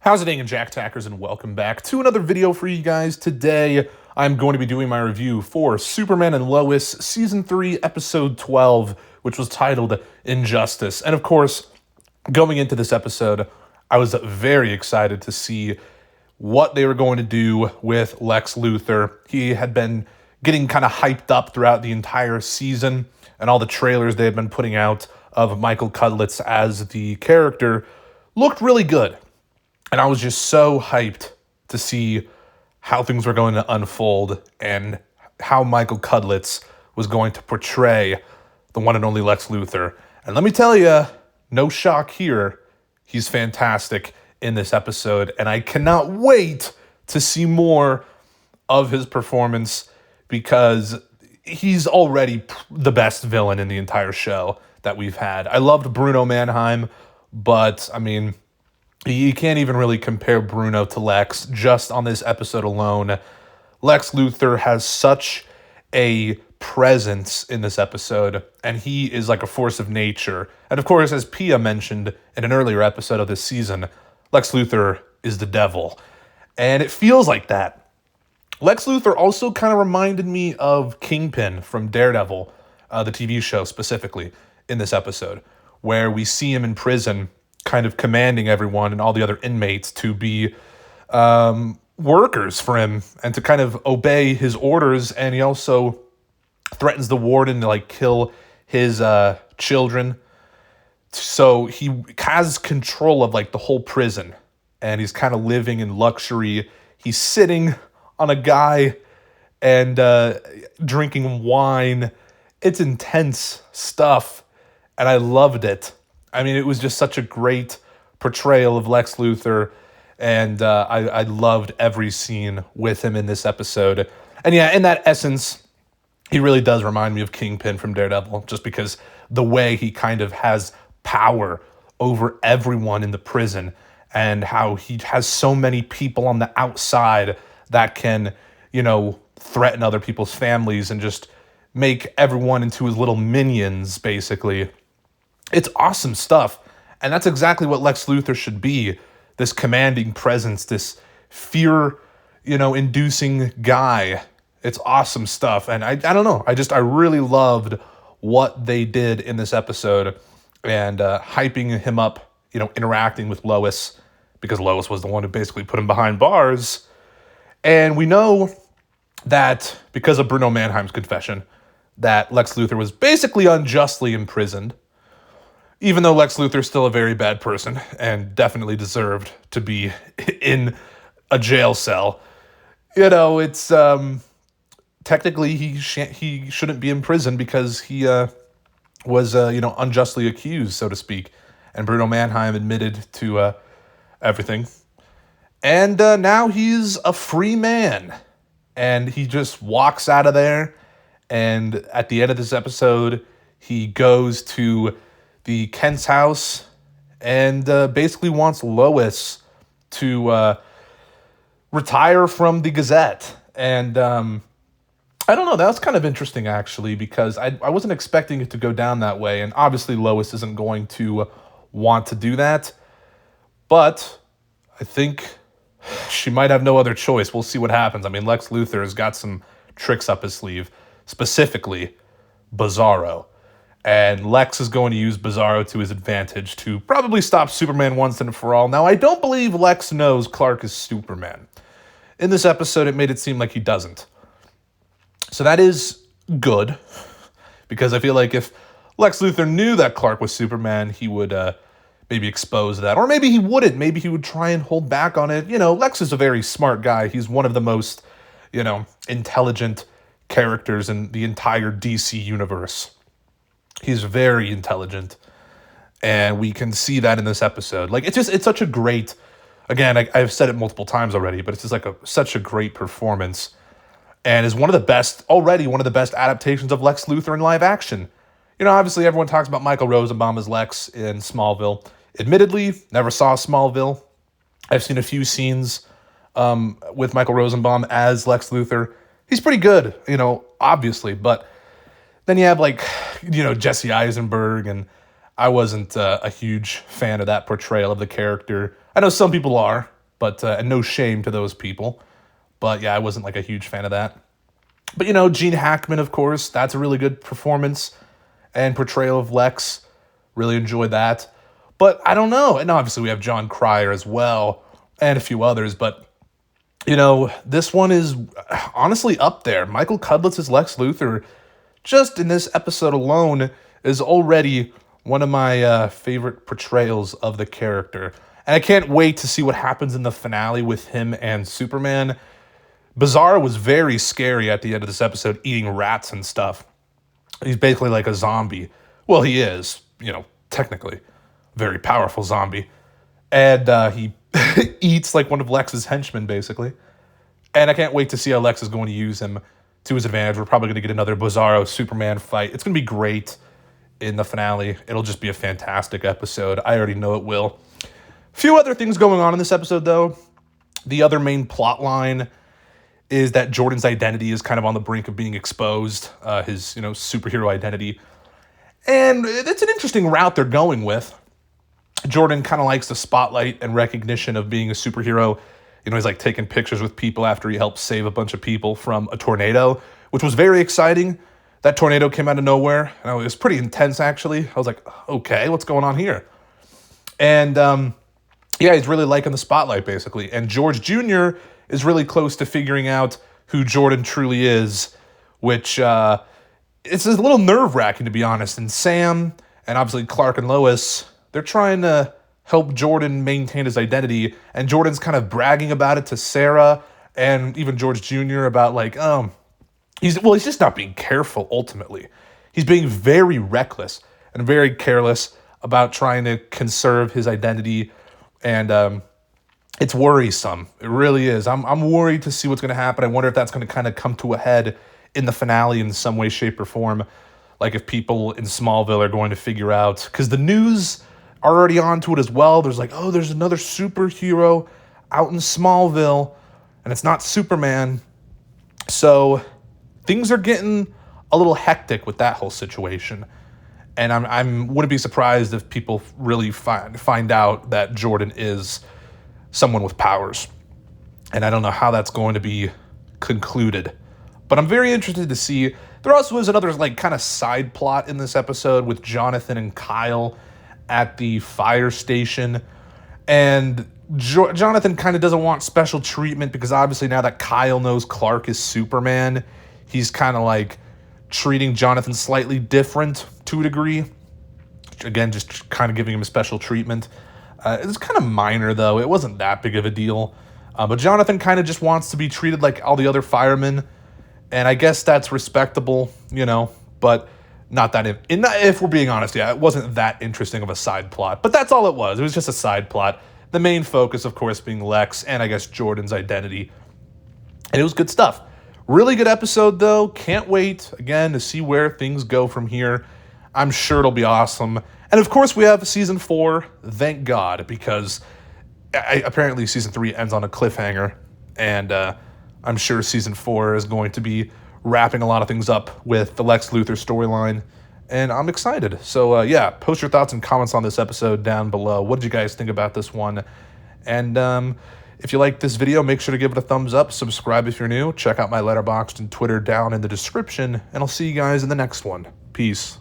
How's it going, Jack Tackers, and welcome back to another video for you guys. Today, I'm going to be doing my review for Superman and Lois Season 3, Episode 12, which was titled Injustice. And of course, going into this episode, I was very excited to see what they were going to do with Lex Luthor. He had been getting kind of hyped up throughout the entire season, and all the trailers they had been putting out of Michael Cudlitz as the character looked really good. And I was just so hyped to see how things were going to unfold and how Michael Cudlitz was going to portray the one and only Lex Luthor. And let me tell you, no shock here, he's fantastic in this episode. And I cannot wait to see more of his performance because he's already the best villain in the entire show that we've had. I loved Bruno Mannheim, but I mean, you can't even really compare Bruno to Lex just on this episode alone. Lex Luthor has such a presence in this episode, and he is like a force of nature. And of course, as Pia mentioned in an earlier episode of this season, Lex Luthor is the devil. And it feels like that. Lex Luthor also kind of reminded me of Kingpin from Daredevil, the TV show specifically, in this episode, where we see him in prison kind of commanding everyone and all the other inmates to be workers for him and to kind of obey his orders. And he also threatens the warden to like kill his children. So he has control of like the whole prison, and he's kind of living in luxury. He's sitting on a guy and drinking wine. It's intense stuff, and I loved it. I mean, it was just such a great portrayal of Lex Luthor, and I loved every scene with him in this episode. And yeah, in that essence, he really does remind me of Kingpin from Daredevil, just because the way he kind of has power over everyone in the prison and how he has so many people on the outside that can, you know, threaten other people's families and just make everyone into his little minions, basically. It's awesome stuff, and that's exactly what Lex Luthor should be, this commanding presence, this fear, inducing guy. It's awesome stuff, and I don't know, I really loved what they did in this episode, and hyping him up, interacting with Lois, because Lois was the one who basically put him behind bars, and we know that because of Bruno Mannheim's confession, that Lex Luthor was basically unjustly imprisoned. Even though Lex Luthor is still a very bad person and definitely deserved to be in a jail cell, it's technically he shouldn't be in prison because he was unjustly accused, so to speak. And Bruno Mannheim admitted to everything, and now he's a free man, and he just walks out of there. And at the end of this episode, he goes to the Kent's house and basically wants Lois to retire from the Gazette. And I don't know, that was kind of interesting actually, because I wasn't expecting it to go down that way. And obviously Lois isn't going to want to do that, but I think she might have no other choice. We'll see what happens. I mean, Lex Luthor has got some tricks up his sleeve, specifically Bizarro. And Lex is going to use Bizarro to his advantage to probably stop Superman once and for all. Now, I don't believe Lex knows Clark is Superman. In this episode, it made it seem like he doesn't. So that is good, because I feel like if Lex Luthor knew that Clark was Superman, he would maybe expose that. Or maybe he wouldn't. Maybe he would try and hold back on it. Lex is a very smart guy. He's one of the most, intelligent characters in the entire DC universe. He's very intelligent, and we can see that in this episode. Like, it's such a great, again, I've said it multiple times already, but it's just like such a great performance, and is one of the best adaptations of Lex Luthor in live action. Obviously everyone talks about Michael Rosenbaum as Lex in Smallville. Admittedly, never saw Smallville. I've seen a few scenes with Michael Rosenbaum as Lex Luthor. He's pretty good, obviously, but then you have Jesse Eisenberg, and I wasn't a huge fan of that portrayal of the character. I know some people are, But and no shame to those people. But yeah, I wasn't like a huge fan of that. But Gene Hackman, of course, that's a really good performance and portrayal of Lex. Really enjoyed that. But I don't know. And obviously we have John Cryer as well and a few others. But, this one is honestly up there. Michael Cudlitz's Lex Luthor, just in this episode alone, is already one of my favorite portrayals of the character. And I can't wait to see what happens in the finale with him and Superman. Bizarro was very scary at the end of this episode, eating rats and stuff. He's basically like a zombie. Well, he is, technically. Very powerful zombie. And he eats like one of Lex's henchmen, basically. And I can't wait to see how Lex is going to use him to his advantage. We're probably going to get another Bizarro Superman fight. It's going to be great in the finale. It'll just be a fantastic episode. I already know it will. A few other things going on in this episode, though. The other main plot line is that Jordan's identity is kind of on the brink of being exposed, his, superhero identity. And it's an interesting route they're going with. Jordan kind of likes the spotlight and recognition of being a superhero. He's like taking pictures with people after he helped save a bunch of people from a tornado, which was very exciting. That tornado came out of nowhere. And it was pretty intense, actually. I was like, okay, what's going on here? And he's really liking the spotlight, basically. And George Jr. is really close to figuring out who Jordan truly is, which it's a little nerve-wracking, to be honest. And Sam, and obviously Clark and Lois, they're trying to help Jordan maintain his identity, and Jordan's kind of bragging about it to Sarah and even George Jr. about he's just not being careful, ultimately. He's being very reckless and very careless about trying to conserve his identity, and it's worrisome. It really is. I'm worried to see what's going to happen. I wonder if that's going to kind of come to a head in the finale in some way, shape, or form. Like if people in Smallville are going to figure out, because the news are already onto it as well. There's there's another superhero out in Smallville, and it's not Superman. So things are getting a little hectic with that whole situation. And I wouldn't be surprised if people really find out that Jordan is someone with powers. And I don't know how that's going to be concluded. But I'm very interested to see. There also is another kind of side plot in this episode with Jonathan and Kyle at the fire station. And Jonathan kind of doesn't want special treatment because obviously now that Kyle knows Clark is Superman, he's kind of treating Jonathan slightly different to a degree. Again, just kind of giving him a special treatment. It's kind of minor, though. It wasn't that big of a deal. But Jonathan kind of just wants to be treated like all the other firemen. And I guess that's respectable, but not that, if we're being honest, it wasn't that interesting of a side plot. But that's all it was. It was just a side plot. The main focus, of course, being Lex and I guess Jordan's identity. And it was good stuff. Really good episode, though. Can't wait, again, to see where things go from here. I'm sure it'll be awesome. And, of course, we have Season 4. Thank God, because apparently Season 3 ends on a cliffhanger. And I'm sure Season 4 is going to be wrapping a lot of things up with the Lex Luthor storyline. And I'm excited. So, post your thoughts and comments on this episode down below. What did you guys think about this one? And if you like this video, make sure to give it a thumbs up. Subscribe if you're new. Check out my Letterboxd and Twitter down in the description. And I'll see you guys in the next one. Peace.